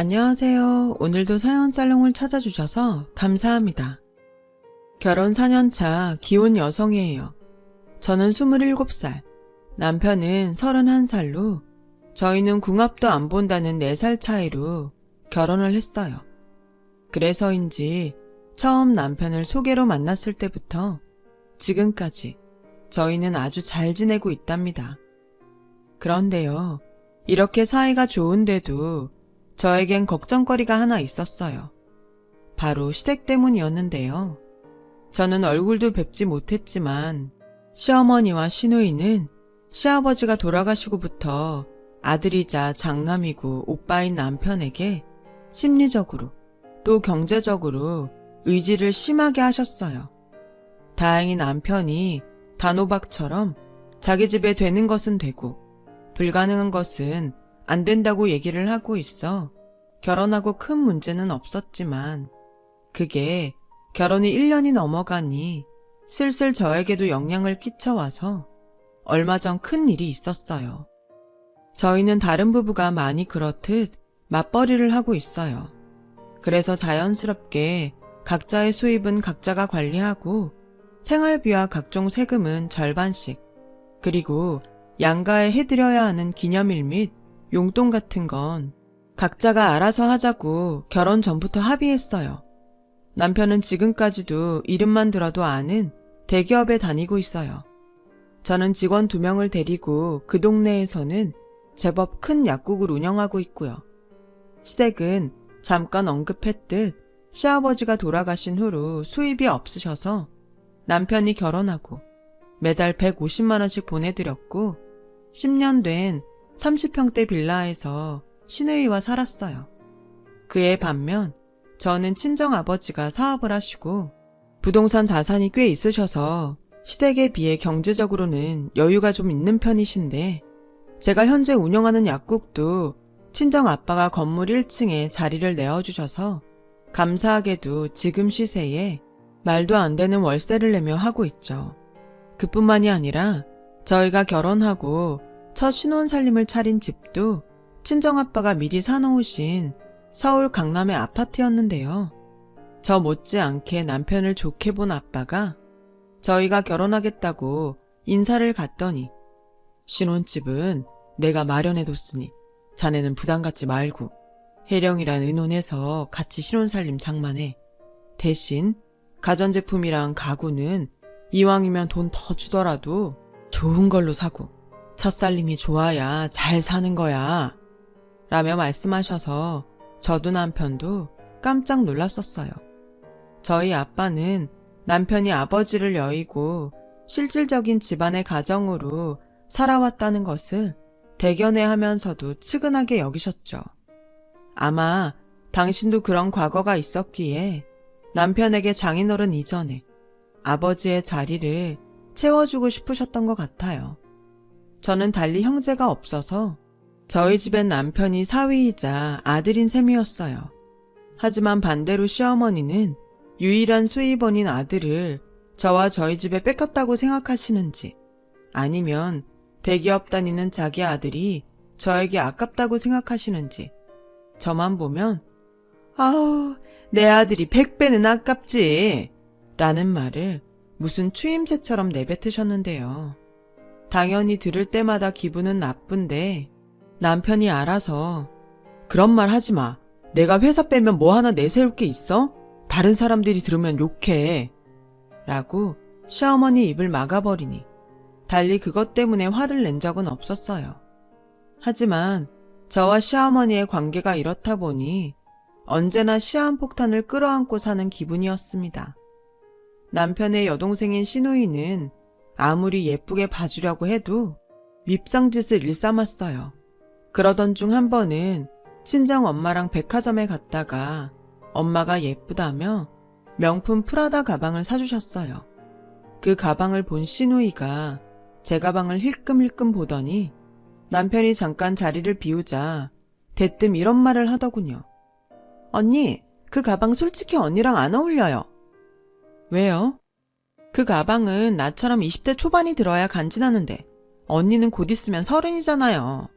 안녕하세요. 오늘도 사연 살롱을 찾아주셔서 감사합니다. 결혼 4년차 기혼 여성이에요. 저는 27살, 남편은 31살로 저희는 궁합도 안 본다는 4살 차이로 결혼을 했어요. 그래서인지 처음 남편을 소개로 만났을 때부터 지금까지 저희는 아주 잘 지내고 있답니다. 그런데요, 이렇게 사이가 좋은데도 저에겐 걱정거리가 하나 있었어요. 바로 시댁 때문이었는데요. 저는 얼굴도 뵙지 못했지만 시어머니와 시누이는 시아버지가 돌아가시고부터 아들이자 장남이고 오빠인 남편에게 심리적으로 또 경제적으로 의지를 심하게 하셨어요. 다행히 남편이 단호박처럼 자기 집에 되는 것은 되고 불가능한 것은 안 된다고 얘기를 하고 있어 결혼하고 큰 문제는 없었지만 그게 결혼이 1년이 넘어가니 슬슬 저에게도 영향을 끼쳐와서 얼마 전 큰 일이 있었어요. 저희는 다른 부부가 많이 그렇듯 맞벌이를 하고 있어요. 그래서 자연스럽게 각자의 수입은 각자가 관리하고 생활비와 각종 세금은 절반씩, 그리고 양가에 해드려야 하는 기념일 및 용돈 같은 건 각자가 알아서 하자고 결혼 전부터 합의했어요. 남편은 지금까지도 이름만 들어도 아는 대기업에 다니고 있어요. 저는 직원 2명을 데리고 그 동네에서는 제법 큰 약국을 운영하고 있고요. 시댁은 잠깐 언급했듯 시아버지가 돌아가신 후로 수입이 없으셔서 남편이 결혼하고 매달 150만 원씩 보내드렸고 10년 된 30평대 빌라에서 시누이와 살았어요. 그에 반면 저는 친정아버지가 사업을 하시고 부동산 자산이 꽤 있으셔서 시댁에 비해 경제적으로는 여유가 좀 있는 편이신데 제가 현재 운영하는 약국도 친정아빠가 건물 1층에 자리를 내어주셔서 감사하게도 지금 시세에 말도 안 되는 월세를 내며 하고 있죠. 그뿐만이 아니라 저희가 결혼하고 첫 신혼살림을 차린 집도 친정아빠가 미리 사놓으신 서울 강남의 아파트였는데요. 저 못지않게 남편을 좋게 본 아빠가 저희가 결혼하겠다고 인사를 갔더니 신혼집은 내가 마련해뒀으니 자네는 부담 갖지 말고 혜령이랑 의논해서 같이 신혼살림 장만해. 대신 가전제품이랑 가구는 이왕이면 돈 더 주더라도 좋은 걸로 사고 첫살림이 좋아야 잘 사는 거야 라며 말씀하셔서 저도 남편도 깜짝 놀랐었어요. 저희 아빠는 남편이 아버지를 여의고 실질적인 집안의 가정으로 살아왔다는 것을 대견해하면서도 측은하게 여기셨죠. 아마 당신도 그런 과거가 있었기에 남편에게 장인어른 이전에 아버지의 자리를 채워주고 싶으셨던 것 같아요. 저는 달리 형제가 없어서 저희 집엔 남편이 사위이자 아들인 셈이었어요. 하지만 반대로 시어머니는 유일한 수입원인 아들을 저와 저희 집에 뺏겼다고 생각하시는지 아니면 대기업 다니는 자기 아들이 저에게 아깝다고 생각하시는지 저만 보면 아우 내 아들이 100배는 아깝지 라는 말을 무슨 추임새처럼 내뱉으셨는데요. 당연히 들을 때마다 기분은 나쁜데 남편이 알아서 그런 말 하지 마. 내가 회사 빼면 뭐 하나 내세울 게 있어? 다른 사람들이 들으면 욕해. 라고 시어머니 입을 막아버리니 달리 그것 때문에 화를 낸 적은 없었어요. 하지만 저와 시어머니의 관계가 이렇다 보니 언제나 시한폭탄을 끌어안고 사는 기분이었습니다. 남편의 여동생인 시누이는 아무리 예쁘게 봐주려고 해도 밉상짓을 일삼았어요. 그러던 중 한 번은 친정 엄마랑 백화점에 갔다가 엄마가 예쁘다며 명품 프라다 가방을 사주셨어요. 그 가방을 본 시누이가 제 가방을 힐끔힐끔 보더니 남편이 잠깐 자리를 비우자 대뜸 이런 말을 하더군요. 언니, 그 가방 솔직히 언니랑 안 어울려요. 왜요? 그 가방은 나처럼 20대 초반이 들어야 간지나는데 언니는 곧 있으면 30이잖아요.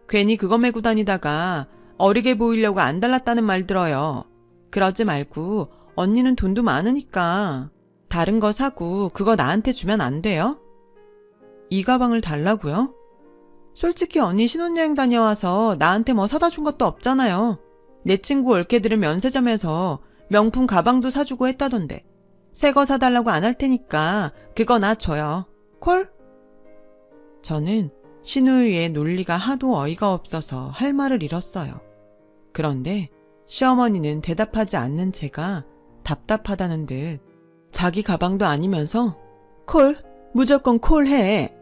괜히 그거 메고 다니다가 어리게 보이려고 안 달랐다는 말 들어요. 그러지 말고 언니는 돈도 많으니까 다른 거 사고 그거 나한테 주면 안 돼요? 이 가방을 달라고요? 솔직히 언니 신혼여행 다녀와서 나한테 뭐 사다 준 것도 없잖아요. 내 친구 올케들은 면세점에서 명품 가방도 사주고 했다던데 새 거 사달라고 안 할 테니까 그거 나 줘요. 콜? 저는 신우이의 논리가 하도 어이가 없어서 할 말을 잃었어요. 그런데 시어머니는 대답하지 않는 제가 답답하다는 듯 자기 가방도 아니면서 콜, 무조건 콜해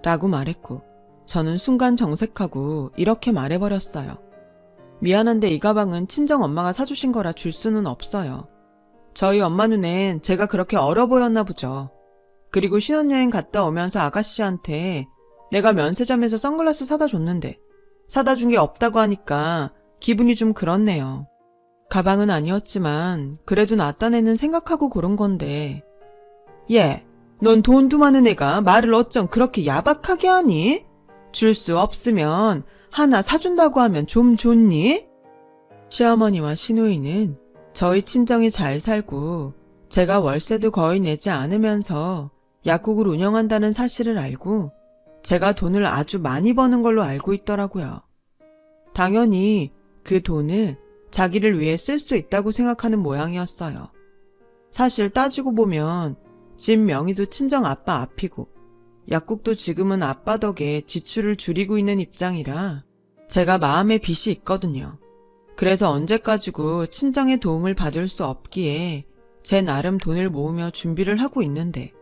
라고 말했고 저는 순간 정색하고 이렇게 말해버렸어요. 미안한데 이 가방은 친정엄마가 사주신 거라 줄 수는 없어요. 저희 엄마 눈엔 제가 그렇게 어려 보였나 보죠. 그리고 신혼여행 갔다 오면서 아가씨한테 내가 면세점에서 선글라스 사다 줬는데 사다 준 게 없다고 하니까 기분이 좀 그렇네요. 가방은 아니었지만 그래도 나 딴에는 생각하고 고른 건데 얘, 넌 돈도 많은 애가 말을 어쩜 그렇게 야박하게 하니? 줄 수 없으면 하나 사준다고 하면 좀 좋니? 시어머니와 시누이는 저희 친정이 잘 살고 제가 월세도 거의 내지 않으면서 약국을 운영한다는 사실을 알고 제가 돈을 아주 많이 버는 걸로 알고 있더라고요. 당연히 그 돈을 자기를 위해 쓸 수 있다고 생각하는 모양이었어요. 사실 따지고 보면 집 명의도 친정 아빠 앞이고 약국도 지금은 아빠 덕에 지출을 줄이고 있는 입장이라 제가 마음에 빚이 있거든요. 그래서 언제까지고 친정의 도움을 받을 수 없기에 제 나름 돈을 모으며 준비를 하고 있는데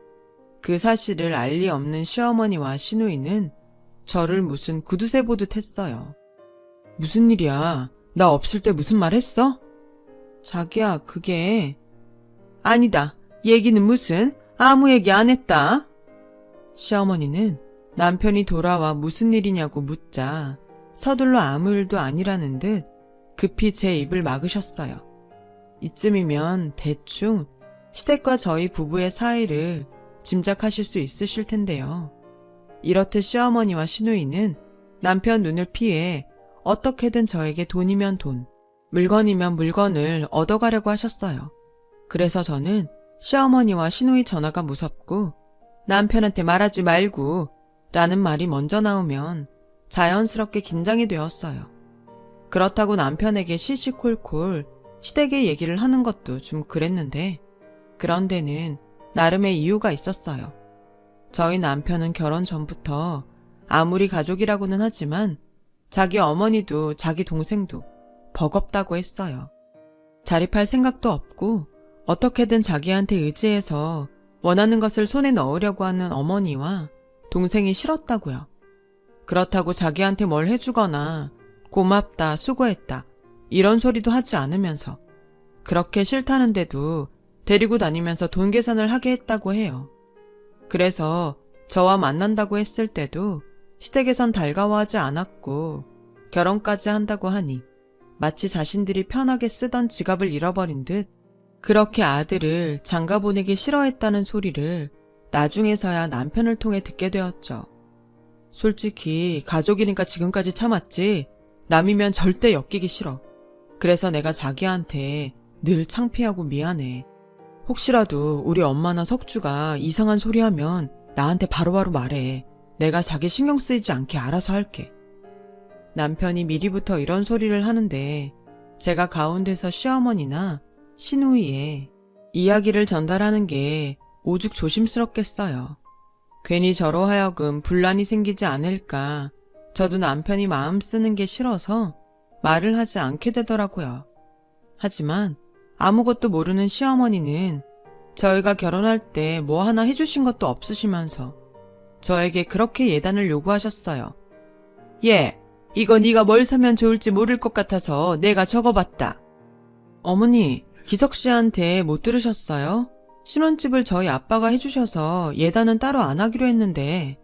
그 사실을 알 리 없는 시어머니와 시누이는 저를 무슨 구두쇠 보듯 했어요. 무슨 일이야? 나 없을 때 무슨 말 했어? 자기야, 그게... 아니다. 얘기는 무슨? 아무 얘기 안 했다. 시어머니는 남편이 돌아와 무슨 일이냐고 묻자 서둘러 아무 일도 아니라는 듯 급히 제 입을 막으셨어요. 이쯤이면 대충 시댁과 저희 부부의 사이를 짐작하실 수 있으실 텐데요. 이렇듯 시어머니와 시누이는 남편 눈을 피해 어떻게든 저에게 돈이면 돈, 물건이면 물건을 얻어가려고 하셨어요. 그래서 저는 시어머니와 시누이 전화가 무섭고 남편한테 말하지 말고 라는 말이 먼저 나오면 자연스럽게 긴장이 되었어요. 그렇다고 남편에게 시시콜콜 시댁의 얘기를 하는 것도 좀 그랬는데 그런 데는 나름의 이유가 있었어요. 저희 남편은 결혼 전부터 아무리 가족이라고는 하지만 자기 어머니도 자기 동생도 버겁다고 했어요. 자립할 생각도 없고 어떻게든 자기한테 의지해서 원하는 것을 손에 넣으려고 하는 어머니와 동생이 싫었다고요. 그렇다고 자기한테 뭘 해주거나 고맙다, 수고했다 이런 소리도 하지 않으면서 그렇게 싫다는데도 데리고 다니면서 돈 계산을 하게 했다고 해요. 그래서 저와 만난다고 했을 때도 시댁에선 달가워하지 않았고 결혼까지 한다고 하니 마치 자신들이 편하게 쓰던 지갑을 잃어버린 듯 그렇게 아들을 장가 보내기 싫어했다는 소리를 나중에서야 남편을 통해 듣게 되었죠. 솔직히 가족이니까 지금까지 참았지 남이면 절대 엮이기 싫어. 그래서 내가 자기한테 늘 창피하고 미안해. 혹시라도 우리 엄마나 석주가 이상한 소리 하면 나한테 바로바로 말해. 내가 자기 신경 쓰이지 않게 알아서 할게. 남편이 미리부터 이런 소리를 하는데 제가 가운데서 시어머니나 시누이의 이야기를 전달하는 게 오죽 조심스럽겠어요. 괜히 저로 하여금 분란이 생기지 않을까 저도 남편이 마음 쓰는 게 싫어서 말을 하지 않게 되더라고요. 하지만 아무것도 모르는 시어머니는 저희가 결혼할 때 뭐 하나 해주신 것도 없으시면서 저에게 그렇게 예단을 요구하셨어요. 예, 이거 네가 뭘 사면 좋을지 모를 것 같아서 내가 적어봤다. 어머니, 기석 씨한테 못 들으셨어요? 신혼집을 저희 아빠가 해주셔서 예단은 따로 안 하기로 했는데.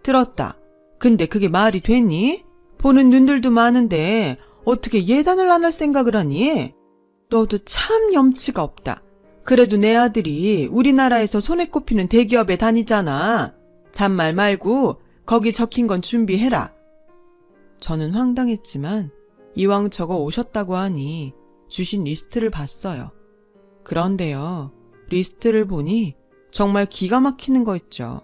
들었다. 근데 그게 말이 됐니? 보는 눈들도 많은데 어떻게 예단을 안 할 생각을 하니? 너도 참 염치가 없다. 그래도 내 아들이 우리나라에서 손에 꼽히는 대기업에 다니잖아. 잔말 말고 거기 적힌 건 준비해라. 저는 황당했지만 이왕 적어 오셨다고 하니 주신 리스트를 봤어요. 그런데요, 리스트를 보니 정말 기가 막히는 거 있죠.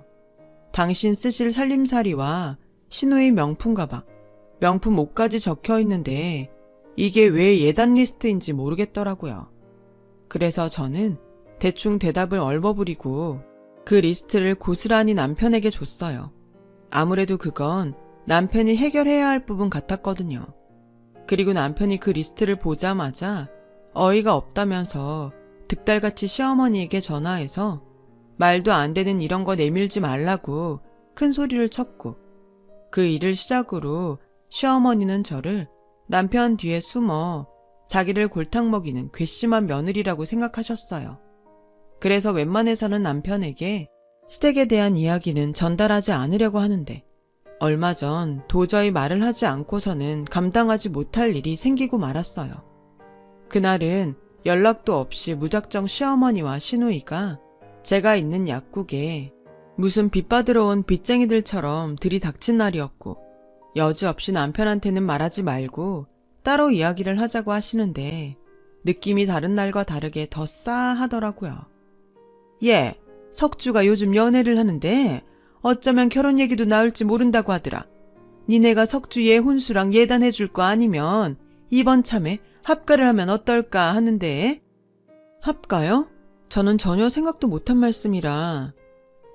당신 쓰실 살림살이와 신우의 명품 가방, 명품 옷까지 적혀 있는데 이게 왜 예단 리스트인지 모르겠더라고요. 그래서 저는 대충 대답을 얼버무리고 그 리스트를 고스란히 남편에게 줬어요. 아무래도 그건 남편이 해결해야 할 부분 같았거든요. 그리고 남편이 그 리스트를 보자마자 어이가 없다면서 득달같이 시어머니에게 전화해서 말도 안 되는 이런 거 내밀지 말라고 큰 소리를 쳤고, 그 일을 시작으로 시어머니는 저를 남편 뒤에 숨어 자기를 골탕 먹이는 괘씸한 며느리라고 생각하셨어요. 그래서 웬만해서는 남편에게 시댁에 대한 이야기는 전달하지 않으려고 하는데, 얼마 전 도저히 말을 하지 않고서는 감당하지 못할 일이 생기고 말았어요. 그날은 연락도 없이 무작정 시어머니와 시누이가 제가 있는 약국에 무슨 빚받으러 온 빚쟁이들처럼 들이닥친 날이었고, 여지없이 남편한테는 말하지 말고 따로 이야기를 하자고 하시는데 느낌이 다른 날과 다르게 더 싸하더라고요. 예, 석주가 요즘 연애를 하는데 어쩌면 결혼 얘기도 나올지 모른다고 하더라. 니네가 석주 얘 혼수랑 예단해줄 거 아니면 이번 참에 합가를 하면 어떨까 하는데. 합가요? 저는 전혀 생각도 못한 말씀이라.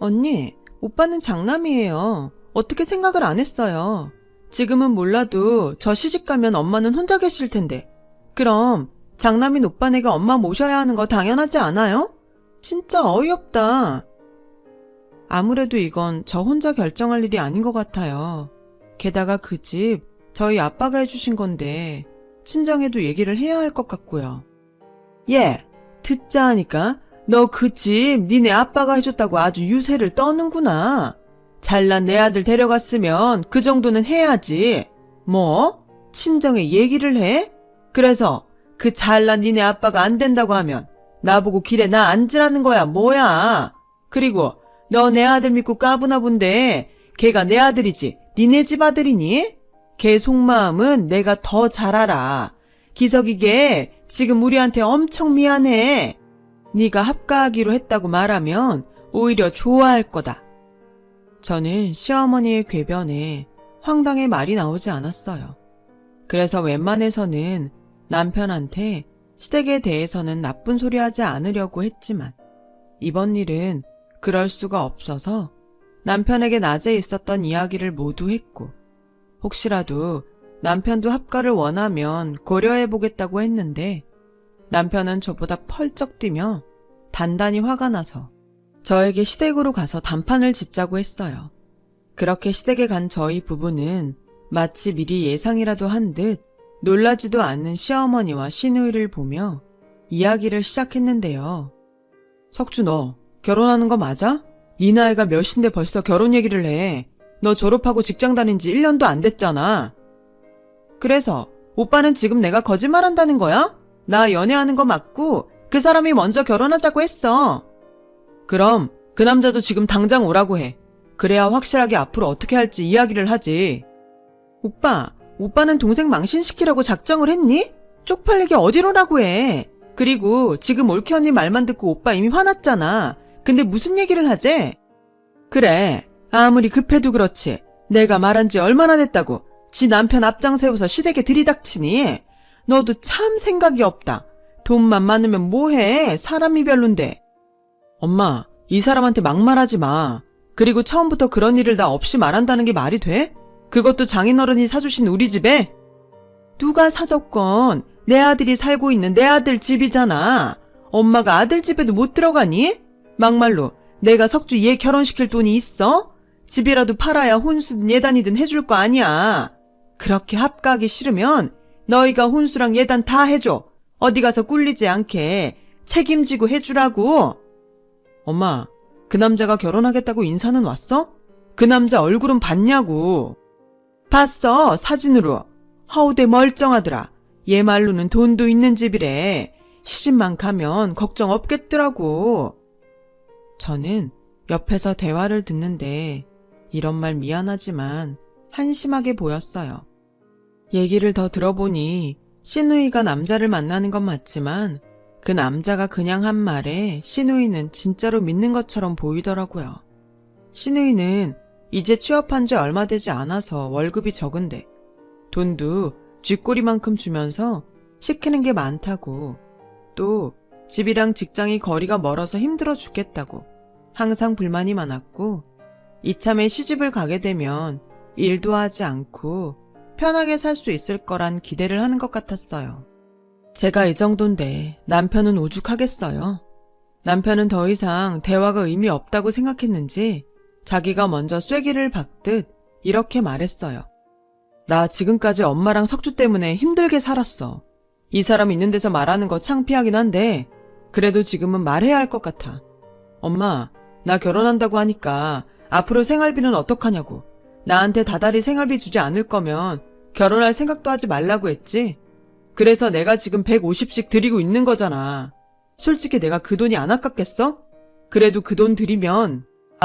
언니, 오빠는 장남이에요. 어떻게 생각을 안 했어요. 지금은 몰라도 저 시집가면 엄마는 혼자 계실 텐데. 그럼 장남인 오빠네가 엄마 모셔야 하는 거 당연하지 않아요? 진짜 어이없다. 아무래도 이건 저 혼자 결정할 일이 아닌 것 같아요. 게다가 그 집 저희 아빠가 해주신 건데 친정에도 얘기를 해야 할 것 같고요. 예, 듣자 하니까 너 그 집 니네 아빠가 해줬다고 아주 유세를 떠는구나. 잘난 내 아들 데려갔으면 그 정도는 해야지. 뭐? 친정에 얘기를 해? 그래서 그 잘난 니네 아빠가 안 된다고 하면 나보고 길에 나 앉으라는 거야 뭐야. 그리고 너 내 아들 믿고 까부나 본데 걔가 내 아들이지 니네 집 아들이니? 걔 속마음은 내가 더 잘 알아. 기석이 걔 지금 우리한테 엄청 미안해. 네가 합가하기로 했다고 말하면 오히려 좋아할 거다. 저는 시어머니의 궤변에 황당의 말이 나오지 않았어요. 그래서 웬만해서는 남편한테 시댁에 대해서는 나쁜 소리 하지 않으려고 했지만 이번 일은 그럴 수가 없어서 남편에게 낮에 있었던 이야기를 모두 했고, 혹시라도 남편도 합가를 원하면 고려해보겠다고 했는데 남편은 저보다 펄쩍 뛰며 단단히 화가 나서 저에게 시댁으로 가서 단판을 짓자고 했어요. 그렇게 시댁에 간 저희 부부는 마치 미리 예상이라도 한 듯 놀라지도 않는 시어머니와 시누이를 보며 이야기를 시작했는데요. 석주 너 결혼하는 거 맞아? 네 나이가 몇인데 벌써 결혼 얘기를 해. 너 졸업하고 직장 다닌 지 1년도 안 됐잖아. 그래서 오빠는 지금 내가 거짓말한다는 거야? 나 연애하는 거 맞고 그 사람이 먼저 결혼하자고 했어. 그럼 그 남자도 지금 당장 오라고 해. 그래야 확실하게 앞으로 어떻게 할지 이야기를 하지. 오빠는 동생 망신시키려고 작정을 했니? 쪽팔리게 어디로라고 해. 그리고 지금 올케 언니 말만 듣고 오빠 이미 화났잖아. 근데 무슨 얘기를 하재? 그래, 아무리 급해도 그렇지. 내가 말한 지 얼마나 됐다고 지 남편 앞장 세워서 시댁에 들이닥치니? 너도 참 생각이 없다. 돈만 많으면 뭐해? 사람이 별론데. 엄마, 이 사람한테 막말하지 마. 그리고 처음부터 그런 일을 나 없이 말한다는 게 말이 돼? 그것도 장인어른이 사주신 우리 집에? 누가 사줬건 내 아들이 살고 있는 내 아들 집이잖아. 엄마가 아들 집에도 못 들어가니? 막말로 내가 석주 얘 결혼시킬 돈이 있어? 집이라도 팔아야 혼수든 예단이든 해줄 거 아니야. 그렇게 합가하기 싫으면 너희가 혼수랑 예단 다 해줘. 어디 가서 꿀리지 않게 책임지고 해주라고. 엄마, 그 남자가 결혼하겠다고 인사는 왔어? 그 남자 얼굴은 봤냐고. 봤어, 사진으로. 허우대 멀쩡하더라. 얘 말로는 돈도 있는 집이래. 시집만 가면 걱정 없겠더라고. 저는 옆에서 대화를 듣는데 이런 말 미안하지만 한심하게 보였어요. 얘기를 더 들어보니 시누이가 남자를 만나는 건 맞지만 그 남자가 그냥 한 말에 시누이는 진짜로 믿는 것처럼 보이더라고요. 시누이는 이제 취업한 지 얼마 되지 않아서 월급이 적은데 돈도 쥐꼬리만큼 주면서 시키는 게 많다고, 또 집이랑 직장이 거리가 멀어서 힘들어 죽겠다고 항상 불만이 많았고, 이참에 시집을 가게 되면 일도 하지 않고 편하게 살 수 있을 거란 기대를 하는 것 같았어요. 제가 이 정도인데 남편은 오죽하겠어요. 남편은 더 이상 대화가 의미 없다고 생각했는지 자기가 먼저 쐐기를 박듯 이렇게 말했어요. 나 지금까지 엄마랑 석주 때문에 힘들게 살았어. 이 사람 있는 데서 말하는 거 창피하긴 한데 그래도 지금은 말해야 할 것 같아. 엄마, 나 결혼한다고 하니까 앞으로 생활비는 어떡하냐고. 나한테 다달이 생활비 주지 않을 거면 결혼할 생각도 하지 말라고 했지. 그래서 내가 지금 150씩 드리고 있는 거잖아. 솔직히 내가 그 돈이 안 아깝겠어? 그래도 그 돈 드리면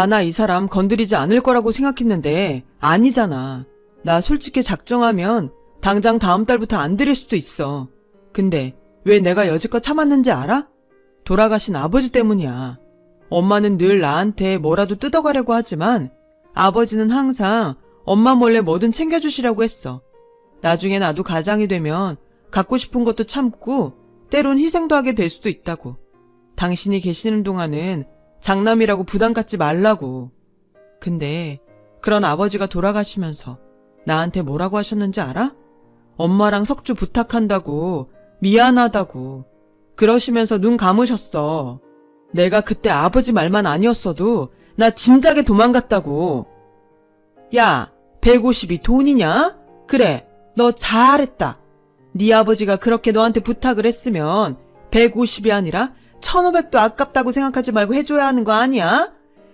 나 이 사람 건드리지 않을 거라고 생각했는데 아니잖아. 나 솔직히 작정하면 당장 다음 달부터 안 드릴 수도 있어. 근데 왜 내가 여지껏 참았는지 알아? 돌아가신 아버지 때문이야. 엄마는 늘 나한테 뭐라도 뜯어가려고 하지만 아버지는 항상 엄마 몰래 뭐든 챙겨주시라고 했어. 나중에 나도 가장이 되면 갖고 싶은 것도 참고 때론 희생도 하게 될 수도 있다고. 당신이 계시는 동안은 장남이라고 부담 갖지 말라고. 근데 그런 아버지가 돌아가시면서 나한테 뭐라고 하셨는지 알아? 엄마랑 석주 부탁한다고, 미안하다고 그러시면서 눈 감으셨어. 내가 그때 아버지 말만 아니었어도 나 진작에 도망갔다고. 야, 150이 돈이냐? 그래, 너 잘했다. 네 아버지가 그렇게 너한테 부탁을 했으면 150이 아니라 1,500도 아깝다고 생각하지 말고 해줘야 하는 거 아니야?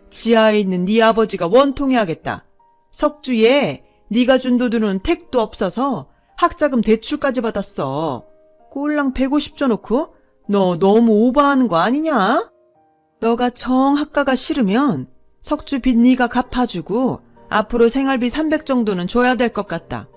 지하에 있는 네 아버지가 원통해야겠다. 석주에 네가 준 돈으로는 택도 없어서 학자금 대출까지 받았어. 꼴랑 150 줘놓고 너 너무 오버하는 거 아니냐? 너가 정 학가가 싫으면 석주 빚 네가 갚아주고 앞으로 생활비 300 정도는 줘야 될 것 같다.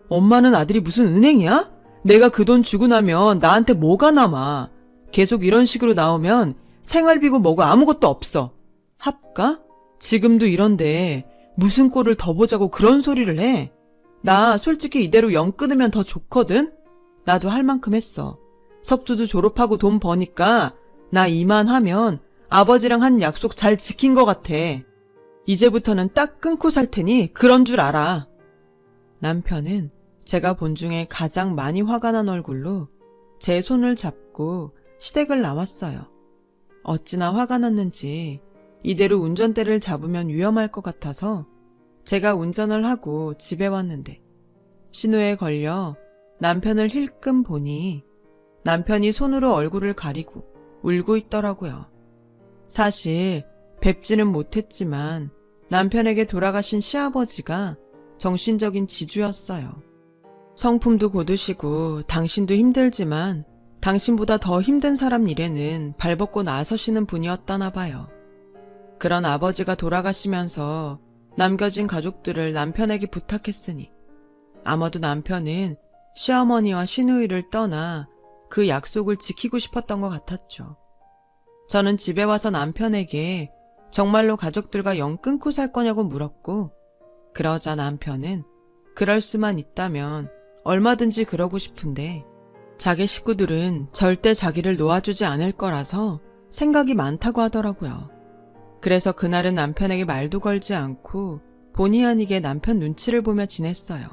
엄마는 아들이 무슨 은행이야? 내가 그 돈 주고 나면 나한테 뭐가 남아. 계속 이런 식으로 나오면 생활비고 뭐고 아무것도 없어. 합가? 지금도 이런데 무슨 꼴을 더 보자고 그런 소리를 해. 나 솔직히 이대로 영 끊으면 더 좋거든? 나도 할 만큼 했어. 석주도 졸업하고 돈 버니까 나 이만하면 아버지랑 한 약속 잘 지킨 것 같아. 이제부터는 딱 끊고 살 테니 그런 줄 알아. 남편은 제가 본 중에 가장 많이 화가 난 얼굴로 제 손을 잡고 시댁을 나왔어요. 어찌나 화가 났는지 이대로 운전대를 잡으면 위험할 것 같아서 제가 운전을 하고 집에 왔는데 신호에 걸려 남편을 힐끔 보니 남편이 손으로 얼굴을 가리고 울고 있더라고요. 사실 뵙지는 못했지만 남편에게 돌아가신 시아버지가 정신적인 지주였어요. 성품도 고드시고 당신도 힘들지만 당신보다 더 힘든 사람 일에는 발벗고 나서시는 분이었다나 봐요. 그런 아버지가 돌아가시면서 남겨진 가족들을 남편에게 부탁했으니 아마도 남편은 시어머니와 시누이를 떠나 그 약속을 지키고 싶었던 것 같았죠. 저는 집에 와서 남편에게 정말로 가족들과 영 끊고 살 거냐고 물었고, 그러자 남편은 그럴 수만 있다면 얼마든지 그러고 싶은데 자기 식구들은 절대 자기를 놓아주지 않을 거라서 생각이 많다고 하더라고요. 그래서 그날은 남편에게 말도 걸지 않고 본의 아니게 남편 눈치를 보며 지냈어요.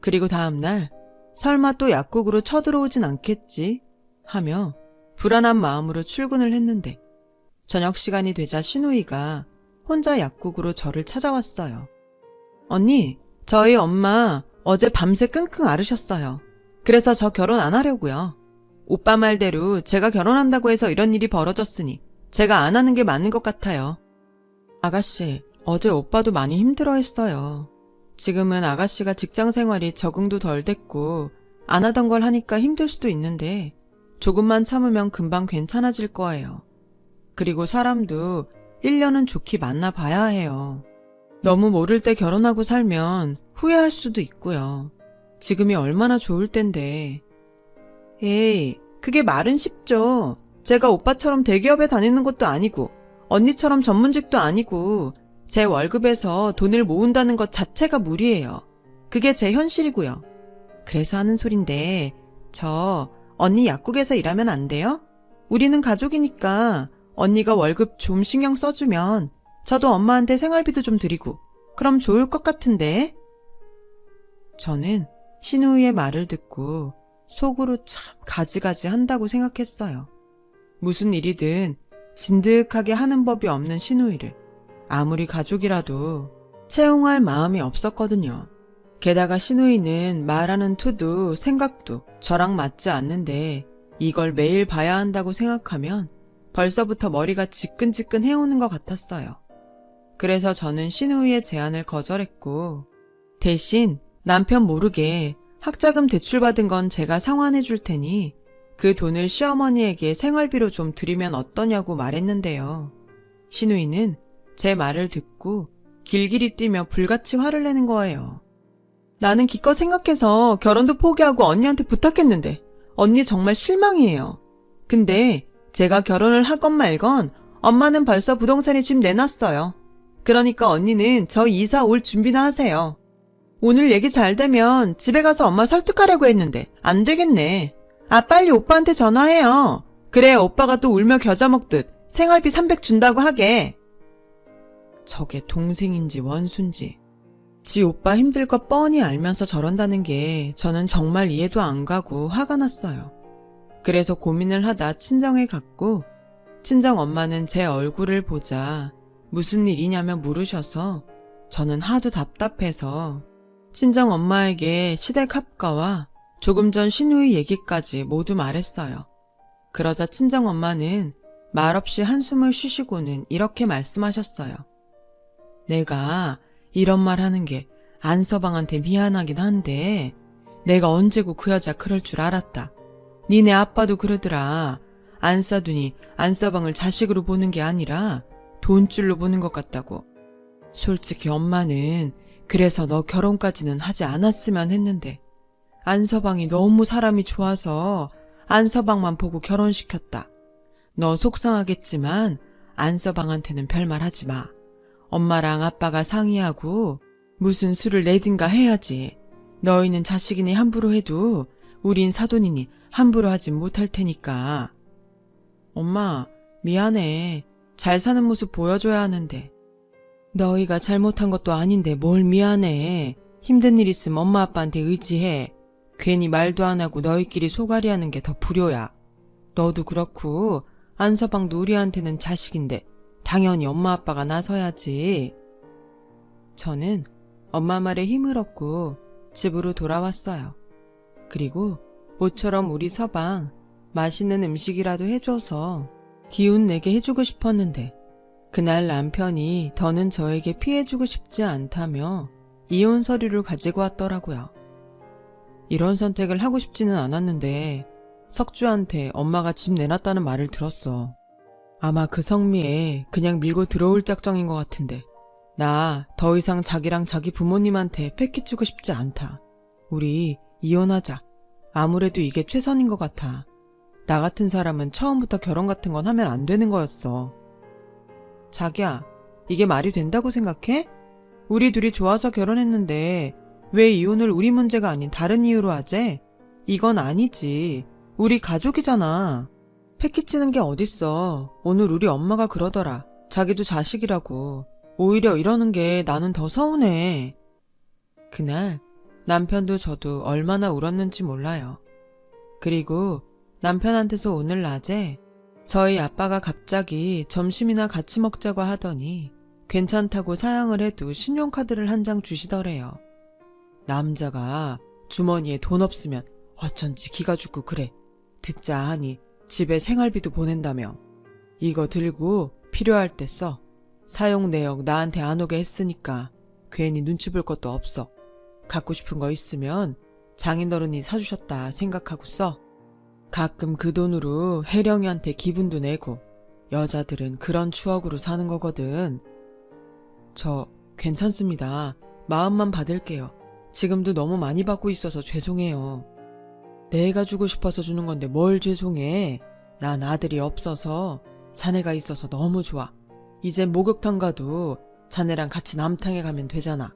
그리고 다음날 설마 또 약국으로 쳐들어오진 않겠지 하며 불안한 마음으로 출근을 했는데 저녁 시간이 되자 시누이가 혼자 약국으로 저를 찾아왔어요. 언니, 저희 엄마 어제 밤새 끙끙 앓으셨어요. 그래서 저 결혼 안 하려고요. 오빠 말대로 제가 결혼한다고 해서 이런 일이 벌어졌으니 제가 안 하는 게 맞는 것 같아요. 아가씨, 어제 오빠도 많이 힘들어했어요. 지금은 아가씨가 직장 생활이 적응도 덜 됐고 안 하던 걸 하니까 힘들 수도 있는데 조금만 참으면 금방 괜찮아질 거예요. 그리고 사람도 1년은 좋게 만나봐야 해요. 너무 모를 때 결혼하고 살면 후회할 수도 있고요. 지금이 얼마나 좋을 텐데. 에이, 그게 말은 쉽죠. 제가 오빠처럼 대기업에 다니는 것도 아니고 언니처럼 전문직도 아니고 제 월급에서 돈을 모은다는 것 자체가 무리예요. 그게 제 현실이고요. 그래서 하는 소린데 저 언니 약국에서 일하면 안 돼요? 우리는 가족이니까 언니가 월급 좀 신경 써주면 저도 엄마한테 생활비도 좀 드리고 그럼 좋을 것 같은데. 저는 신우이의 말을 듣고 속으로 참 가지가지 한다고 생각했어요. 무슨 일이든 진득하게 하는 법이 없는 신우이를 아무리 가족이라도 채용할 마음이 없었거든요. 게다가 신우이는 말하는 투도 생각도 저랑 맞지 않는데 이걸 매일 봐야 한다고 생각하면 벌써부터 머리가 지끈지끈 해오는 것 같았어요. 그래서 저는 신우이의 제안을 거절했고 대신 남편 모르게 학자금 대출받은 건 제가 상환해 줄 테니 그 돈을 시어머니에게 생활비로 좀 드리면 어떠냐고 말했는데요. 신우이는 제 말을 듣고 길길이 뛰며 불같이 화를 내는 거예요. 나는 기껏 생각해서 결혼도 포기하고 언니한테 부탁했는데 언니 정말 실망이에요. 근데 제가 결혼을 하건 말건 엄마는 벌써 부동산에 집 내놨어요. 그러니까 언니는 저 이사 올 준비나 하세요. 오늘 얘기 잘 되면 집에 가서 엄마 설득하려고 했는데 안 되겠네. 아, 빨리 오빠한테 전화해요. 그래야 오빠가 또 울며 겨자 먹듯 생활비 300 준다고 하게. 저게 동생인지 원수인지 지 오빠 힘들 거 뻔히 알면서 저런다는 게 저는 정말 이해도 안 가고 화가 났어요. 그래서 고민을 하다 친정에 갔고 친정 엄마는 제 얼굴을 보자 무슨 일이냐며 물으셔서 저는 하도 답답해서 친정 엄마에게 시댁 합가와 조금 전 신우이 얘기까지 모두 말했어요. 그러자 친정 엄마는 말없이 한숨을 쉬시고는 이렇게 말씀하셨어요. 내가 이런 말 하는 게 안서방한테 미안하긴 한데 내가 언제고 그 여자 그럴 줄 알았다. 니네 아빠도 그러더라. 안사돈이 안서방을 자식으로 보는 게 아니라 돈줄로 보는 것 같다고. 솔직히 엄마는 그래서 너 결혼까지는 하지 않았으면 했는데 안서방이 너무 사람이 좋아서 안서방만 보고 결혼시켰다. 너 속상하겠지만 안서방한테는 별말 하지 마. 엄마랑 아빠가 상의하고 무슨 수를 내든가 해야지. 너희는 자식이니 함부로 해도 우린 사돈이니 함부로 하진 못할 테니까. 엄마, 미안해. 잘 사는 모습 보여줘야 하는데. 너희가 잘못한 것도 아닌데 뭘 미안해. 힘든 일 있으면 엄마 아빠한테 의지해. 괜히 말도 안 하고 너희끼리 소갈이 하는 게 더 불효야. 너도 그렇고 안서방도 우리한테는 자식인데 당연히 엄마 아빠가 나서야지. 저는 엄마 말에 힘을 얻고 집으로 돌아왔어요. 그리고 모처럼 우리 서방 맛있는 음식이라도 해줘서 기운 내게 해주고 싶었는데 그날 남편이 더는 저에게 피해주고 싶지 않다며 이혼 서류를 가지고 왔더라고요. 이런 선택을 하고 싶지는 않았는데 석주한테 엄마가 집 내놨다는 말을 들었어. 아마 그 성미에 그냥 밀고 들어올 작정인 것 같은데 나 더 이상 자기랑 자기 부모님한테 패기치고 싶지 않다. 우리 이혼하자. 아무래도 이게 최선인 것 같아. 나 같은 사람은 처음부터 결혼 같은 건 하면 안 되는 거였어. 자기야, 이게 말이 된다고 생각해? 우리 둘이 좋아서 결혼했는데 왜 이혼을 우리 문제가 아닌 다른 이유로 하재? 이건 아니지. 우리 가족이잖아. 패기치는 게 어딨어. 오늘 우리 엄마가 그러더라. 자기도 자식이라고. 오히려 이러는 게 나는 더 서운해. 그날 남편도 저도 얼마나 울었는지 몰라요. 그리고 남편한테서 오늘 낮에 저희 아빠가 갑자기 점심이나 같이 먹자고 하더니 괜찮다고 사양을 해도 신용카드를 한 장 주시더래요. 남자가 주머니에 돈 없으면 어쩐지 기가 죽고 그래. 듣자 하니 집에 생활비도 보낸다며. 이거 들고 필요할 때 써. 사용 내역 나한테 안 오게 했으니까 괜히 눈치 볼 것도 없어. 갖고 싶은 거 있으면 장인어른이 사주셨다 생각하고 써. 가끔 그 돈으로 혜령이한테 기분도 내고 여자들은 그런 추억으로 사는 거거든. 저 괜찮습니다. 마음만 받을게요. 지금도 너무 많이 받고 있어서 죄송해요. 내가 주고 싶어서 주는 건데 뭘 죄송해. 난 아들이 없어서 자네가 있어서 너무 좋아. 이제 목욕탕 가도 자네랑 같이 남탕에 가면 되잖아.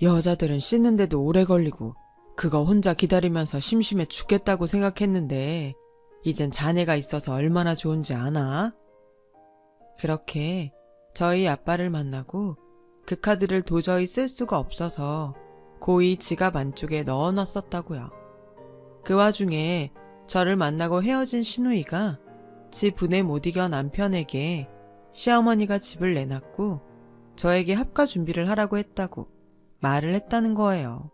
여자들은 씻는데도 오래 걸리고 그거 혼자 기다리면서 심심해 죽겠다고 생각했는데 이젠 자네가 있어서 얼마나 좋은지 아나? 그렇게 저희 아빠를 만나고 그 카드를 도저히 쓸 수가 없어서 고이 지갑 안쪽에 넣어놨었다고요. 그 와중에 저를 만나고 헤어진 시누이가 지 분에 못 이겨 남편에게 시어머니가 집을 내놨고 저에게 합가 준비를 하라고 했다고 말을 했다는 거예요.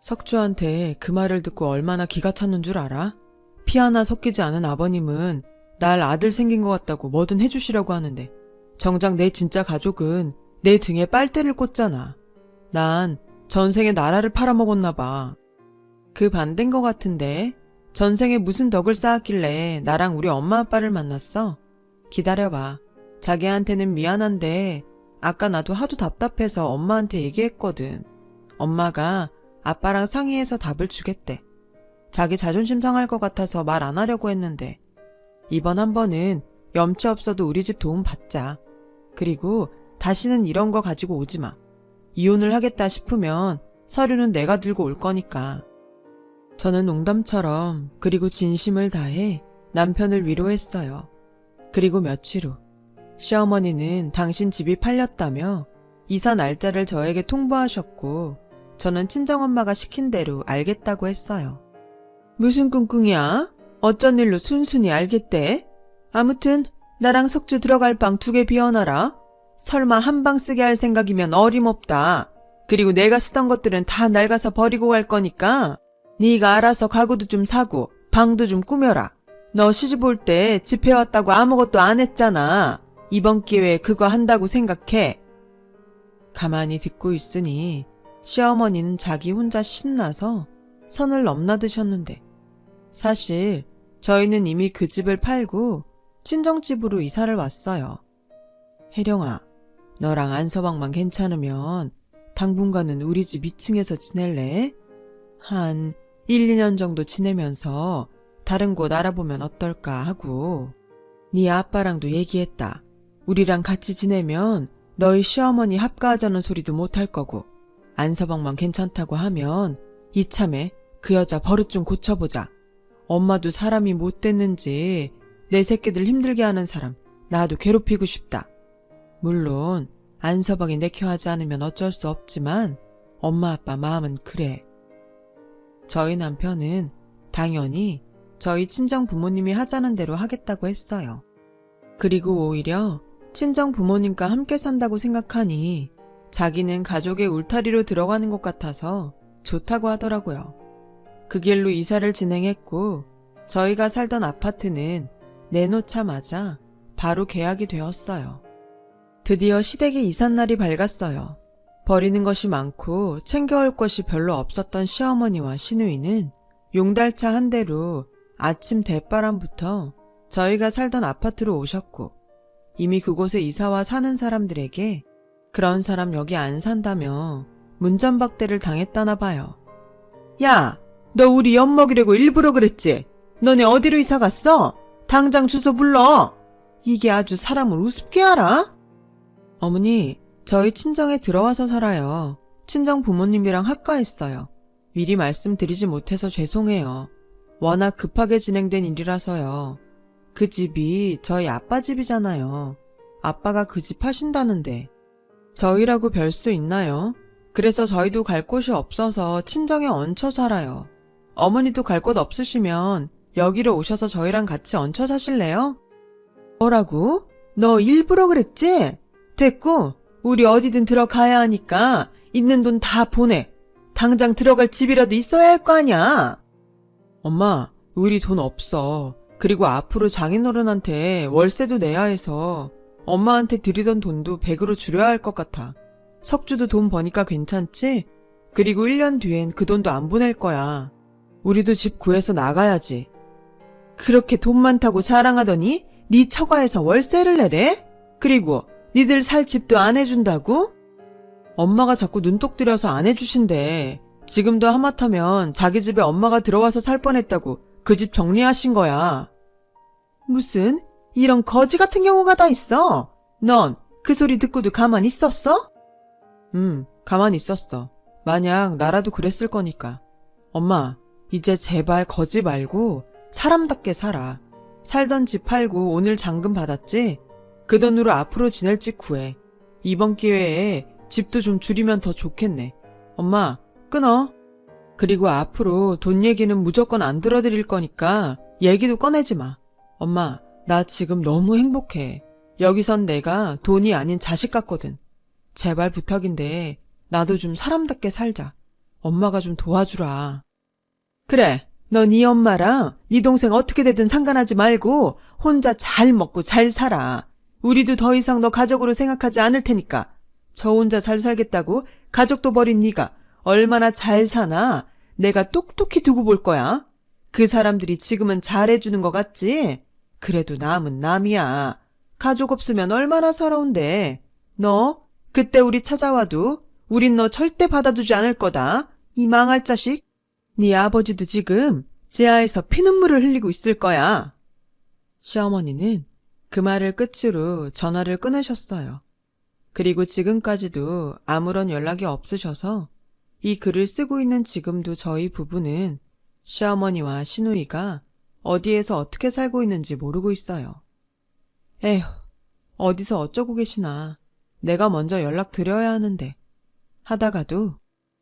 석주한테 그 말을 듣고 얼마나 기가 찼는 줄 알아? 피 하나 섞이지 않은 아버님은 날 아들 생긴 것 같다고 뭐든 해주시려고 하는데 정작 내 진짜 가족은 내 등에 빨대를 꽂잖아. 난 전생에 나라를 팔아먹었나 봐. 그 반대인 것 같은데 전생에 무슨 덕을 쌓았길래 나랑 우리 엄마 아빠를 만났어? 기다려봐. 자기한테는 미안한데 아까 나도 하도 답답해서 엄마한테 얘기했거든. 엄마가 아빠랑 상의해서 답을 주겠대. 자기 자존심 상할 것 같아서 말 안 하려고 했는데 이번 한 번은 염치 없어도 우리 집 도움 받자. 그리고 다시는 이런 거 가지고 오지 마. 이혼을 하겠다 싶으면 서류는 내가 들고 올 거니까. 저는 농담처럼 그리고 진심을 다해 남편을 위로했어요. 그리고 며칠 후 시어머니는 당신 집이 팔렸다며 이사 날짜를 저에게 통보하셨고 저는 친정엄마가 시킨 대로 알겠다고 했어요. 무슨 꿍꿍이야? 어쩐 일로 순순히 알겠대? 아무튼 나랑 석주 들어갈 방 2개 비워놔라. 설마 한 방 쓰게 할 생각이면 어림없다. 그리고 내가 쓰던 것들은 다 낡아서 버리고 갈 거니까 네가 알아서 가구도 좀 사고 방도 좀 꾸며라. 너 시집 올 때 집 해왔다고 아무것도 안 했잖아. 이번 기회에 그거 한다고 생각해. 가만히 듣고 있으니 시어머니는 자기 혼자 신나서 선을 넘나드셨는데 사실 저희는 이미 그 집을 팔고 친정집으로 이사를 왔어요. 혜령아, 너랑 안서방만 괜찮으면 당분간은 우리 집 2층에서 지낼래? 한 1, 2년 정도 지내면서 다른 곳 알아보면 어떨까 하고. 네 아빠랑도 얘기했다. 우리랑 같이 지내면 너희 시어머니 합가하자는 소리도 못할 거고 안서방만 괜찮다고 하면 이참에 그 여자 버릇 좀 고쳐보자. 엄마도 사람이 못 됐는지 내 새끼들 힘들게 하는 사람 나도 괴롭히고 싶다. 물론 안서방이 내켜하지 않으면 어쩔 수 없지만 엄마 아빠 마음은 그래. 저희 남편은 당연히 저희 친정 부모님이 하자는 대로 하겠다고 했어요. 그리고 오히려 친정 부모님과 함께 산다고 생각하니 자기는 가족의 울타리로 들어가는 것 같아서 좋다고 하더라고요. 그 길로 이사를 진행했고 저희가 살던 아파트는 내놓자마자 바로 계약이 되었어요. 드디어 시댁의 이삿날이 밝았어요. 버리는 것이 많고 챙겨올 것이 별로 없었던 시어머니와 시누이는 용달차 한 대로 아침 대바람부터 저희가 살던 아파트로 오셨고 이미 그곳에 이사와 사는 사람들에게 그런 사람 여기 안 산다며 문전박대를 당했다나 봐요. 야, 너 우리 엿먹이려고 일부러 그랬지? 너네 어디로 이사 갔어? 당장 주소 불러. 이게 아주 사람을 우습게 알아? 어머니, 저희 친정에 들어와서 살아요. 친정 부모님이랑 합가했어요. 미리 말씀드리지 못해서 죄송해요. 워낙 급하게 진행된 일이라서요. 그 집이 저희 아빠 집이잖아요. 아빠가 그 집 하신다는데 저희라고 별 수 있나요? 그래서 저희도 갈 곳이 없어서 친정에 얹혀 살아요. 어머니도 갈 곳 없으시면 여기로 오셔서 저희랑 같이 얹혀 사실래요? 뭐라고? 너 일부러 그랬지? 됐고 우리 어디든 들어가야 하니까 있는 돈 다 보내. 당장 들어갈 집이라도 있어야 할 거 아니야. 엄마, 우리 돈 없어. 그리고 앞으로 장인어른한테 월세도 내야 해서 엄마한테 드리던 돈도 100으로 줄여야 할 것 같아. 석주도 돈 버니까 괜찮지? 그리고 1년 뒤엔 그 돈도 안 보낼 거야. 우리도 집 구해서 나가야지. 그렇게 돈 많다고 자랑하더니 네 처가에서 월세를 내래? 그리고 니들 살 집도 안 해준다고? 엄마가 자꾸 눈독 들여서 안 해주신대. 지금도 하마터면 자기 집에 엄마가 들어와서 살 뻔했다고 그 집 정리하신 거야. 무슨 이런 거지 같은 경우가 다 있어? 넌 그 소리 듣고도 가만히 있었어? 가만히 있었어. 만약 나라도 그랬을 거니까. 엄마, 이제 제발 거지 말고 사람답게 살아. 살던 집 팔고 오늘 잔금 받았지? 그 돈으로 앞으로 지낼 집 구해. 이번 기회에 집도 좀 줄이면 더 좋겠네. 엄마, 끊어. 그리고 앞으로 돈 얘기는 무조건 안 들어드릴 거니까 얘기도 꺼내지 마. 엄마, 나 지금 너무 행복해. 여기선 내가 돈이 아닌 자식 같거든. 제발 부탁인데 나도 좀 사람답게 살자. 엄마가 좀 도와주라. 그래, 너 네 엄마랑 네 동생 어떻게 되든 상관하지 말고 혼자 잘 먹고 잘 살아. 우리도 더 이상 너 가족으로 생각하지 않을 테니까. 저 혼자 잘 살겠다고 가족도 버린 네가 얼마나 잘 사나 내가 똑똑히 두고 볼 거야. 그 사람들이 지금은 잘해주는 것 같지? 그래도 남은 남이야. 가족 없으면 얼마나 서러운데. 너 그때 우리 찾아와도 우린 너 절대 받아주지 않을 거다. 이 망할 자식. 네 아버지도 지금 지하에서 피눈물을 흘리고 있을 거야. 시어머니는 그 말을 끝으로 전화를 끊으셨어요. 그리고 지금까지도 아무런 연락이 없으셔서 이 글을 쓰고 있는 지금도 저희 부부는 시어머니와 시누이가 어디에서 어떻게 살고 있는지 모르고 있어요. 에휴, 어디서 어쩌고 계시나. 내가 먼저 연락드려야 하는데. 하다가도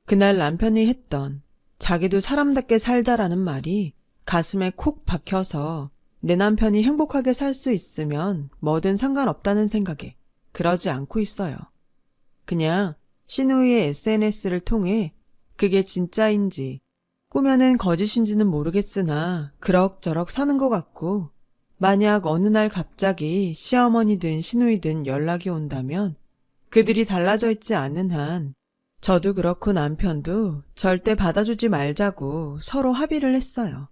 그날 남편이 했던 자기도 사람답게 살자라는 말이 가슴에 콕 박혀서 내 남편이 행복하게 살 수 있으면 뭐든 상관없다는 생각에 그러지 않고 있어요. 그냥 시누이의 SNS를 통해 그게 진짜인지 꾸며낸 거짓인지는 모르겠으나 그럭저럭 사는 것 같고 만약 어느 날 갑자기 시어머니든 시누이든 연락이 온다면 그들이 달라져 있지 않은 한 저도 그렇고 남편도 절대 받아주지 말자고 서로 합의를 했어요.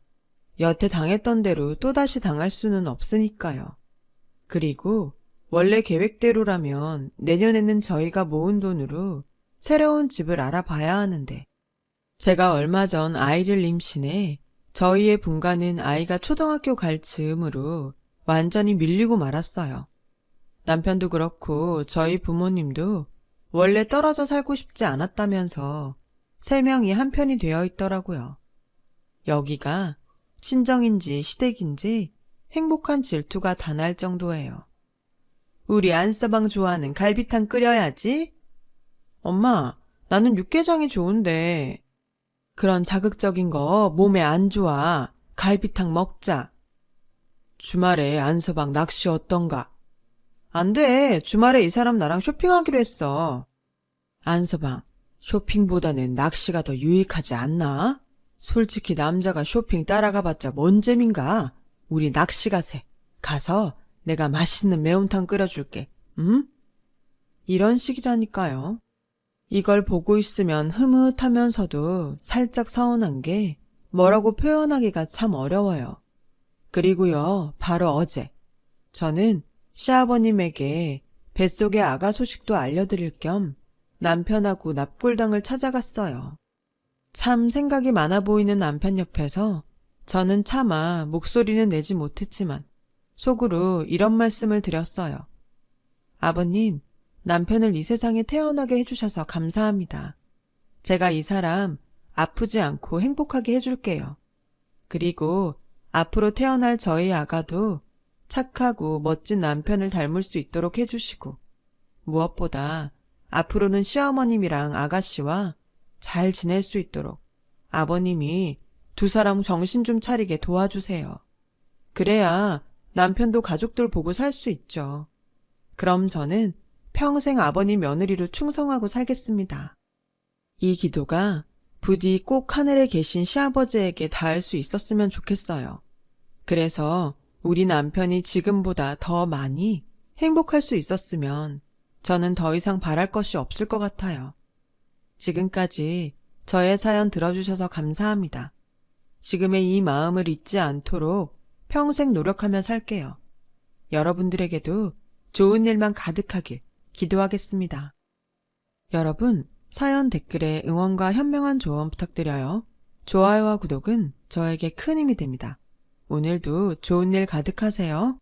여태 당했던 대로 또다시 당할 수는 없으니까요. 그리고 원래 계획대로라면 내년에는 저희가 모은 돈으로 새로운 집을 알아봐야 하는데 제가 얼마 전 아이를 임신해 저희의 분가는 아이가 초등학교 갈 즈음으로 완전히 밀리고 말았어요. 남편도 그렇고 저희 부모님도 원래 떨어져 살고 싶지 않았다면서 3명이 한편이 되어 있더라고요. 여기가 친정인지 시댁인지 행복한 질투가 다 날 정도예요. 우리 안서방 좋아하는 갈비탕 끓여야지. 엄마, 나는 육개장이 좋은데. 그런 자극적인 거 몸에 안 좋아. 갈비탕 먹자. 주말에 안서방 낚시 어떤가? 안 돼. 주말에 이 사람 나랑 쇼핑하기로 했어. 안서방, 쇼핑보다는 낚시가 더 유익하지 않나? 솔직히 남자가 쇼핑 따라가봤자 뭔 재민가? 우리 낚시 가세. 가서 내가 맛있는 매운탕 끓여줄게. 응? 이런 식이라니까요. 이걸 보고 있으면 흐뭇하면서도 살짝 서운한 게 뭐라고 표현하기가 참 어려워요. 그리고요, 바로 어제 저는 시아버님에게 뱃속의 아가 소식도 알려드릴 겸 남편하고 납골당을 찾아갔어요. 참 생각이 많아 보이는 남편 옆에서 저는 차마 목소리는 내지 못했지만 속으로 이런 말씀을 드렸어요. 아버님, 남편을 이 세상에 태어나게 해주셔서 감사합니다. 제가 이 사람 아프지 않고 행복하게 해줄게요. 그리고 앞으로 태어날 저희 아가도 착하고 멋진 남편을 닮을 수 있도록 해주시고 무엇보다 앞으로는 시어머님이랑 아가씨와 잘 지낼 수 있도록 아버님이 두 사람 정신 좀 차리게 도와주세요. 그래야 남편도 가족들 보고 살 수 있죠. 그럼 저는 평생 아버님 며느리로 충성하고 살겠습니다. 이 기도가 부디 꼭 하늘에 계신 시아버지에게 닿을 수 있었으면 좋겠어요. 그래서 우리 남편이 지금보다 더 많이 행복할 수 있었으면 저는 더 이상 바랄 것이 없을 것 같아요. 지금까지 저의 사연 들어주셔서 감사합니다. 지금의 이 마음을 잊지 않도록 평생 노력하며 살게요. 여러분들에게도 좋은 일만 가득하길 기도하겠습니다. 여러분, 사연 댓글에 응원과 현명한 조언 부탁드려요. 좋아요와 구독은 저에게 큰 힘이 됩니다. 오늘도 좋은 일 가득하세요.